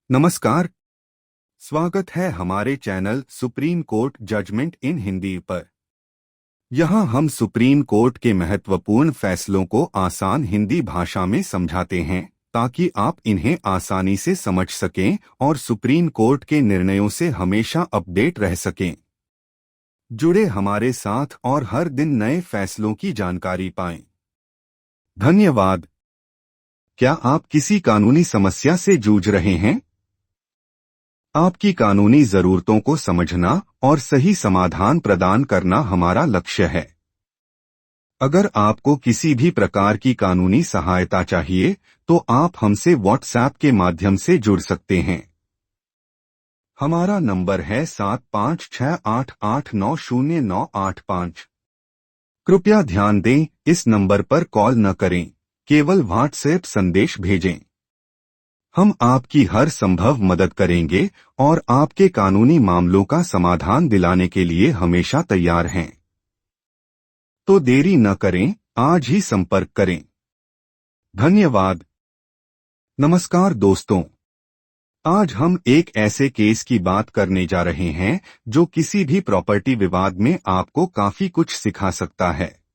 नमस्कार। स्वागत है हमारे चैनल सुप्रीम कोर्ट जजमेंट इन हिंदी पर। यहाँ हम सुप्रीम कोर्ट के महत्वपूर्ण फैसलों को आसान हिंदी भाषा में समझाते हैं ताकि आप इन्हें आसानी से समझ सकें और सुप्रीम कोर्ट के निर्णयों से हमेशा अपडेट रह सकें। जुड़े हमारे साथ और हर दिन नए फैसलों की जानकारी पाएं। धन्यवाद। क्या आप किसी कानूनी समस्या से जूझ रहे हैं? आपकी कानूनी जरूरतों को समझना और सही समाधान प्रदान करना हमारा लक्ष्य है। अगर आपको किसी भी प्रकार की कानूनी सहायता चाहिए तो आप हमसे व्हाट्सएप के माध्यम से जुड़ सकते हैं। हमारा नंबर है 7568890985। कृपया ध्यान दें, इस नंबर पर कॉल न करें, केवल व्हाट्सएप संदेश भेजें। हम आपकी हर संभव मदद करेंगे और आपके कानूनी मामलों का समाधान दिलाने के लिए हमेशा तैयार हैं। तो देरी न करें, आज ही संपर्क करें। धन्यवाद। नमस्कार दोस्तों, आज हम एक ऐसे केस की बात करने जा रहे हैं जो किसी भी प्रॉपर्टी विवाद में आपको काफी कुछ सिखा सकता है।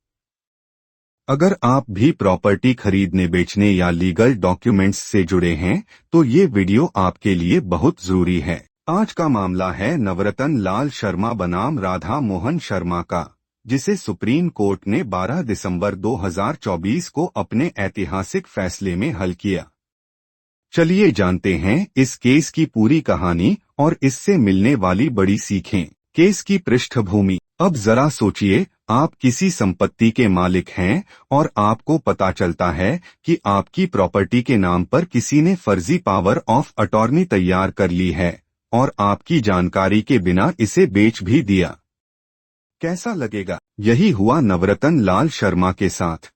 अगर आप भी प्रॉपर्टी खरीदने बेचने या लीगल डॉक्यूमेंट्स से जुड़े हैं तो ये वीडियो आपके लिए बहुत जरूरी है। आज का मामला है नवरतन लाल शर्मा बनाम राधा मोहन शर्मा का, जिसे सुप्रीम कोर्ट ने 12 दिसंबर 2024 को अपने ऐतिहासिक फैसले में हल किया। चलिए जानते हैं इस केस की पूरी कहानी और इससे मिलने वाली बड़ी सीखें। केस की पृष्ठभूमि। अब जरा सोचिए, आप किसी संपत्ति के मालिक हैं और आपको पता चलता है कि आपकी प्रॉपर्टी के नाम पर किसी ने फर्जी पावर ऑफ अटॉर्नी तैयार कर ली है और आपकी जानकारी के बिना इसे बेच भी दिया। कैसा लगेगा? यही हुआ नवरतन लाल शर्मा के साथ।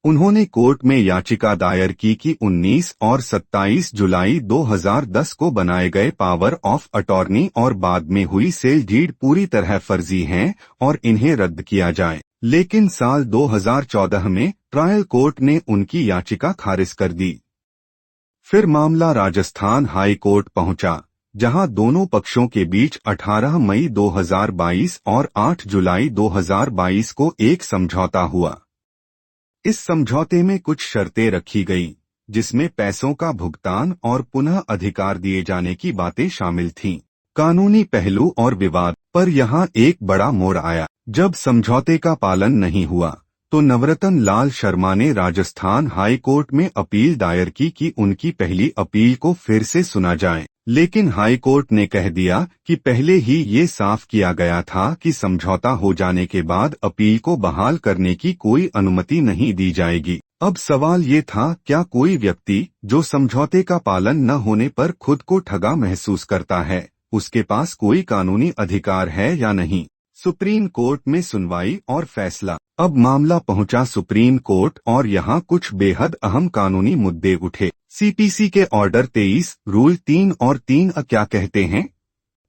उन्होंने कोर्ट में याचिका दायर की कि 19 और 27 जुलाई 2010 को बनाए गए पावर ऑफ अटॉर्नी और बाद में हुई सेल डीड पूरी तरह फर्जी हैं और इन्हें रद्द किया जाए। लेकिन साल 2014 में ट्रायल कोर्ट ने उनकी याचिका खारिज कर दी। फिर मामला राजस्थान हाई कोर्ट पहुंचा, जहां दोनों पक्षों के बीच 18 मई 2022 और 8 जुलाई 2022 को एक समझौता हुआ। इस समझौते में कुछ शर्तें रखी गईं, जिसमें पैसों का भुगतान और पुनः अधिकार दिए जाने की बातें शामिल थीं। कानूनी पहलू और विवाद पर यहाँ एक बड़ा मोड़ आया। जब समझौते का पालन नहीं हुआ तो नवरतन लाल शर्मा ने राजस्थान हाई कोर्ट में अपील दायर की कि उनकी पहली अपील को फिर से सुना जाए। लेकिन हाई कोर्ट ने कह दिया कि पहले ही ये साफ किया गया था कि समझौता हो जाने के बाद अपील को बहाल करने की कोई अनुमति नहीं दी जाएगी। अब सवाल ये था, क्या कोई व्यक्ति जो समझौते का पालन न होने पर खुद को ठगा महसूस करता है, उसके पास कोई कानूनी अधिकार है या नहीं? सुप्रीम कोर्ट में सुनवाई और फैसला। अब मामला पहुंचा सुप्रीम कोर्ट और यहाँ कुछ बेहद अहम कानूनी मुद्दे उठे। सीपीसी के ऑर्डर 23 रूल 3 और 3 क्या कहते हैं?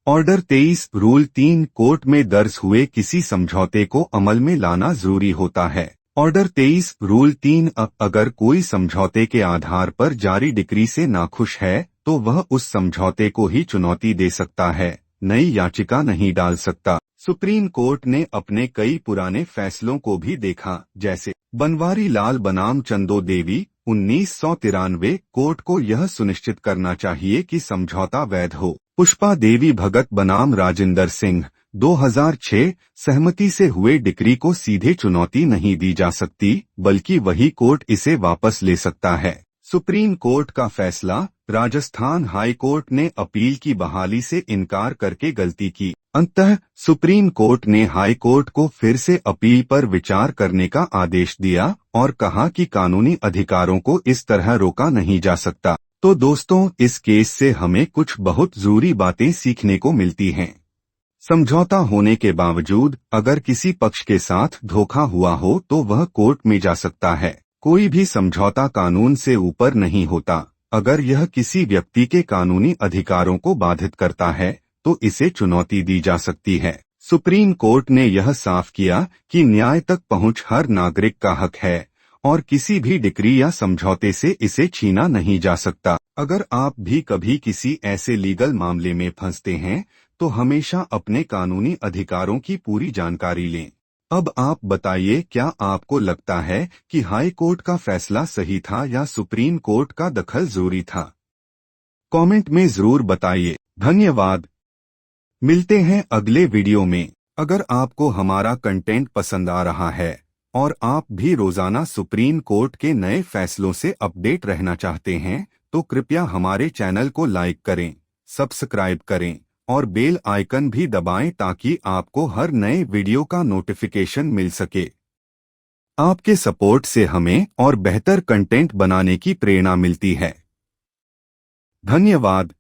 ऑर्डर 23 रूल 3 कोर्ट में दर्ज हुए किसी समझौते को अमल में लाना जरूरी होता है। ऑर्डर 23 रूल 3 अगर कोई समझौते के आधार पर जारी डिक्री से नाखुश है तो वह उस समझौते को ही चुनौती दे सकता है, नई याचिका नहीं डाल सकता। सुप्रीम कोर्ट ने अपने कई पुराने फैसलों को भी देखा, जैसे बनवारी लाल बनाम चंदो देवी 1993। कोर्ट को यह सुनिश्चित करना चाहिए कि समझौता वैध हो। पुष्पा देवी भगत बनाम राजिंदर सिंह 2006। सहमति से हुए डिक्री को सीधे चुनौती नहीं दी जा सकती, बल्कि वही कोर्ट इसे वापस ले सकता है। सुप्रीम कोर्ट का फैसला। राजस्थान हाई कोर्ट ने अपील की बहाली से इनकार करके गलती की। अंततः सुप्रीम कोर्ट ने हाई कोर्ट को फिर से अपील पर विचार करने का आदेश दिया और कहा कि कानूनी अधिकारों को इस तरह रोका नहीं जा सकता। तो दोस्तों, इस केस से हमें कुछ बहुत जरूरी बातें सीखने को मिलती हैं। समझौता होने के बावजूद अगर किसी पक्ष के साथ धोखा हुआ हो तो वह कोर्ट में जा सकता है। कोई भी समझौता कानून से ऊपर नहीं होता। अगर यह किसी व्यक्ति के कानूनी अधिकारों को बाधित करता है तो इसे चुनौती दी जा सकती है। सुप्रीम कोर्ट ने यह साफ किया कि न्याय तक पहुंच हर नागरिक का हक है और किसी भी डिक्री या समझौते से इसे छीना नहीं जा सकता। अगर आप भी कभी किसी ऐसे लीगल मामले में फंसते हैं तो हमेशा अपने कानूनी अधिकारों की पूरी जानकारी लें। अब आप बताइए, क्या आपको लगता है कि हाई कोर्ट का फैसला सही था या सुप्रीम कोर्ट का दखल जरूरी था? कमेंट में जरूर बताइए। धन्यवाद। मिलते हैं अगले वीडियो में। अगर आपको हमारा कंटेंट पसंद आ रहा है और आप भी रोजाना सुप्रीम कोर्ट के नए फैसलों से अपडेट रहना चाहते हैं तो कृपया हमारे चैनल को लाइक करें, सब्सक्राइब करें और बेल आइकन भी दबाएं ताकि आपको हर नए वीडियो का नोटिफिकेशन मिल सके। आपके सपोर्ट से हमें और बेहतर कंटेंट बनाने की प्रेरणा मिलती है। धन्यवाद।